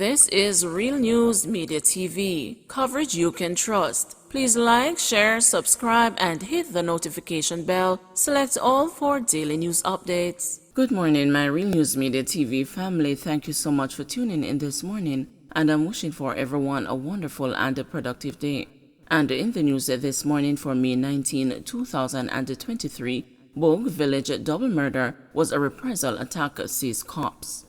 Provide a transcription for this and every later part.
This is Real News Media TV, coverage you can trust. Please like, share, subscribe, and hit the notification bell. Select all for daily news updates. Good morning, my Real News Media TV family. Thank you so much for tuning in this morning, and I'm wishing for everyone a wonderful and a productive day. And in the news this morning for May 19, 2023, Bogue Village double murder was a reprisal attack, says cops.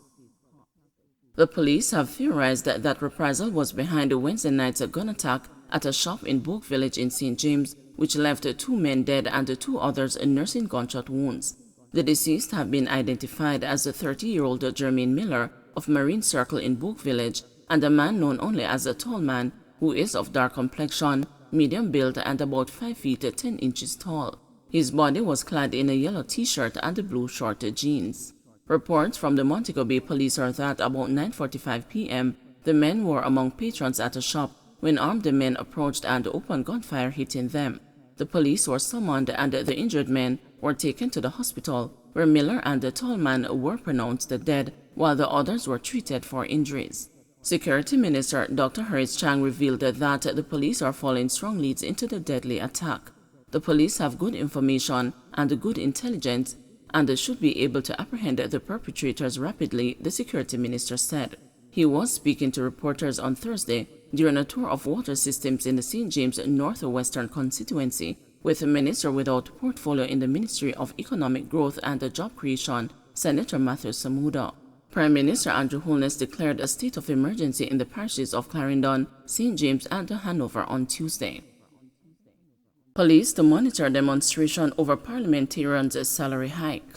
The police have theorized that reprisal was behind a Wednesday night's gun attack at a shop in Bogue Village in St. James, which left 2 men dead and 2 others nursing gunshot wounds. The deceased have been identified as a 30-year-old Jermaine Miller of Marine Circle in Bogue Village and a man known only as a tall man who is of dark complexion, medium build, and about 5 feet 10 inches tall. His body was clad in a yellow t-shirt and blue short jeans. Reports from the Montego Bay police are that about 9:45 p.m., the men were among patrons at a shop when armed men approached and opened gunfire, hitting them. The police were summoned and the injured men were taken to the hospital, where Miller and the tall man were pronounced dead, while the others were treated for injuries. Security Minister Dr. Harris Chang revealed that the police are following strong leads into the deadly attack. The police have good information and good intelligence and should be able to apprehend the perpetrators rapidly, the security minister said. He was speaking to reporters on Thursday during a tour of water systems in the St. James Northwestern constituency with a minister without portfolio in the Ministry of Economic Growth and Job Creation, Senator Matthew Samuda. Prime Minister Andrew Holness declared a state of emergency in the parishes of Clarendon, St. James, and Hanover on Tuesday. Police to monitor demonstration over parliamentarians' salary hike.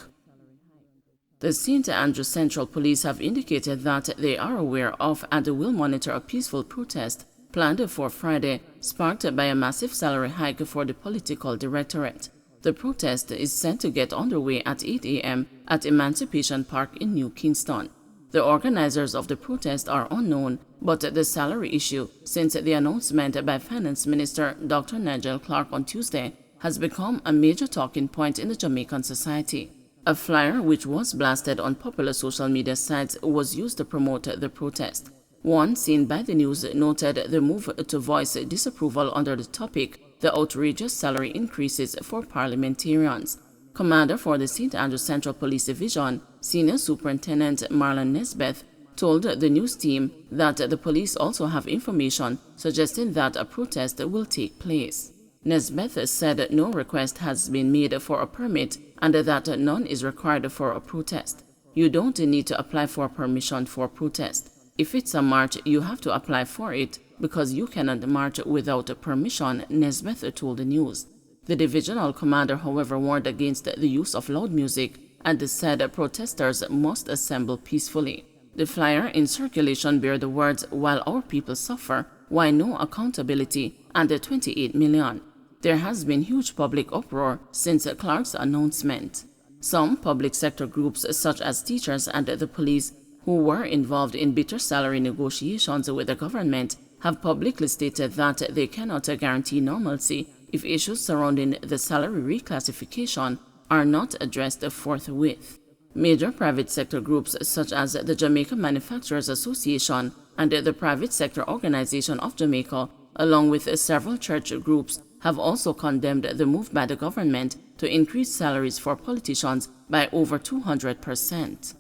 The St. Andrew Central Police have indicated that they are aware of and will monitor a peaceful protest planned for Friday, sparked by a massive salary hike for the political directorate. The protest is set to get underway at 8 a.m. at Emancipation Park in New Kingston. The organizers of the protest are unknown, but the salary issue, since the announcement by Finance Minister Dr. Nigel Clark on Tuesday, has become a major talking point in the Jamaican society. A flyer which was blasted on popular social media sites was used to promote the protest. One seen by the news noted the move to voice disapproval under the topic, the outrageous salary increases for parliamentarians. Commander for the St. Andrew Central Police Division, Senior Superintendent Marlon Nesbeth, told the news team that the police also have information suggesting that a protest will take place. Nesbeth said no request has been made for a permit and that none is required for a protest. You don't need to apply for permission for protest. If it's a march, you have to apply for it because you cannot march without permission, Nesbeth told the news. The divisional commander, however, warned against the use of loud music and said protesters must assemble peacefully. The flyer in circulation bear the words, "While our people suffer, why no accountability?" and 28 million. There has been huge public uproar since Clark's announcement. Some public sector groups, such as teachers and the police, who were involved in bitter salary negotiations with the government, have publicly stated that they cannot guarantee normalcy if issues surrounding the salary reclassification are not addressed forthwith. Major private sector groups such as the Jamaica Manufacturers Association and the Private Sector Organization of Jamaica, along with several church groups, have also condemned the move by the government to increase salaries for politicians by over 200%.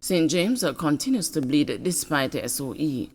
St. James continues to bleed despite the SOE.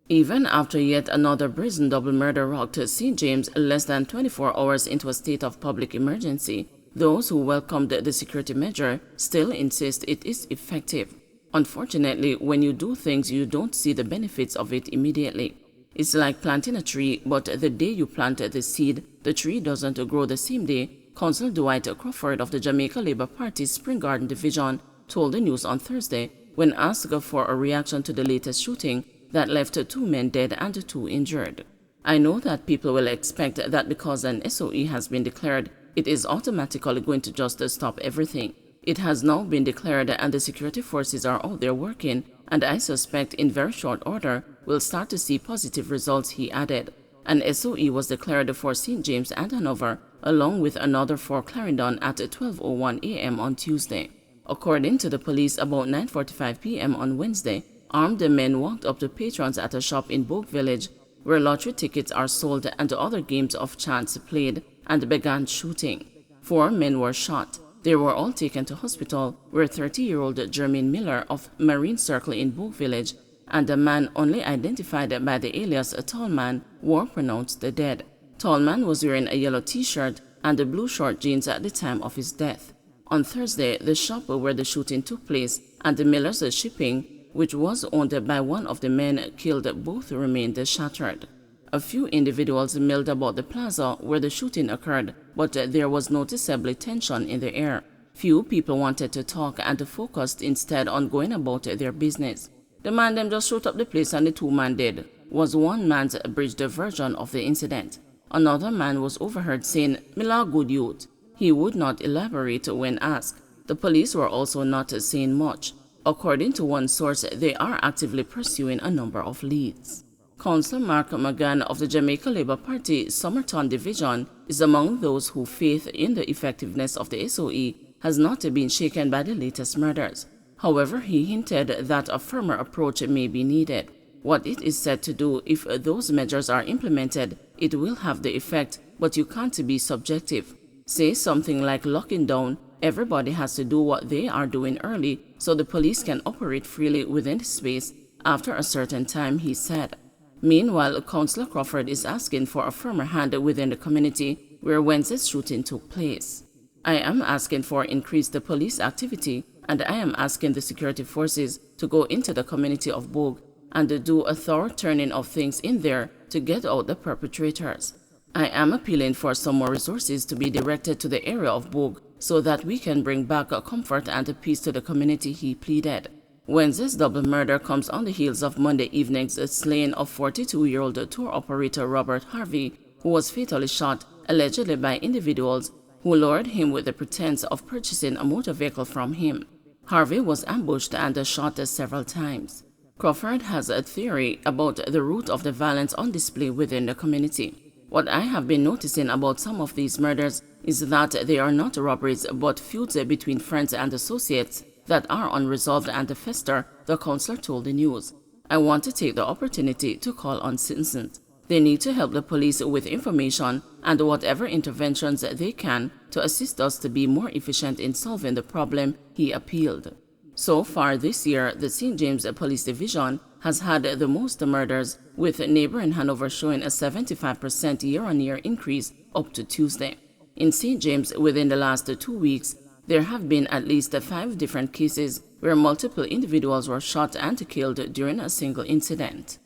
Even after yet another brazen double murder rocked St. James less than 24 hours into a state of public emergency, those who welcomed the security measure still insist it is effective. Unfortunately, when you do things, you don't see the benefits of it immediately. It's like planting a tree, but the day you plant the seed, the tree doesn't grow the same day, Councillor Dwight Crawford of the Jamaica Labour Party's Spring Garden Division told the news on Thursday when asked for a reaction to the latest shooting that left 2 men dead and 2 injured. "I know that people will expect that because an SOE has been declared, it is automatically going to just stop everything. It has now been declared and the security forces are out there working, and I suspect in very short order we'll start to see positive results," he added. An SOE was declared for St. James and Hanover, along with another for Clarendon at 12:01 a.m. on Tuesday. According to the police, about 9:45 p.m. on Wednesday, armed men walked up to patrons at a shop in Bogue Village where lottery tickets are sold and other games of chance played, and began shooting. 4 men were shot. They were all taken to hospital, where 30-year-old Jermaine Miller of Marine Circle in Bogue Village and a man only identified by the alias Tallman were pronounced dead. Tallman was wearing a yellow t-shirt and blue short jeans at the time of his death. On Thursday, the shop where the shooting took place and the Miller's Shipping, which was owned by one of the men killed, both remained shattered. A few individuals milled about the plaza where the shooting occurred, but there was noticeable tension in the air. Few people wanted to talk and focused instead on going about their business. "The man them just shot up the place and the 2 men dead," was one man's abridged version of the incident. Another man was overheard saying, "Miller good youth." He would not elaborate when asked. The police were also not saying much. According to one source, they are actively pursuing a number of leads. Councillor Mark McGann of the Jamaica Labour Party Somerton Division is among those whose faith in the effectiveness of the SOE has not been shaken by the latest murders. However, he hinted that a firmer approach may be needed. What it is said to do, if those measures are implemented, it will have the effect, but you can't be subjective. Say something like locking down. Everybody has to do what they are doing early so the police can operate freely within the space after a certain time, he said. Meanwhile, Councillor Crawford is asking for a firmer hand within the community where Wednesday's shooting took place. "I am asking for increased police activity, and I am asking the security forces to go into the community of Bogue and do a thorough turning of things in there to get out the perpetrators. I am appealing for some more resources to be directed to the area of Bogue so that we can bring back comfort and peace to the community," he pleaded. Wednesday's double murder comes on the heels of Monday evening's slaying of 42-year-old tour operator Robert Harvey, who was fatally shot, allegedly by individuals who lured him with the pretense of purchasing a motor vehicle from him. Harvey was ambushed and shot several times. Crawford has a theory about the root of the violence on display within the community. "What I have been noticing about some of these murders is that they are not robberies but feuds between friends and associates that are unresolved and fester," the councillor told the news. "I want to take the opportunity to call on citizens. They need to help the police with information and whatever interventions they can to assist us to be more efficient in solving the problem," he appealed. So far this year, the St. James Police Division has had the most murders, with neighboring Hanover showing a 75% year-on-year increase up to Tuesday. In St. James, within the last 2 weeks, there have been at least 5 different cases where multiple individuals were shot and killed during a single incident.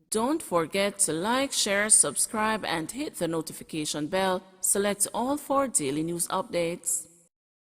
Don't forget to like, share, subscribe, and hit the notification bell. Select all for daily news updates.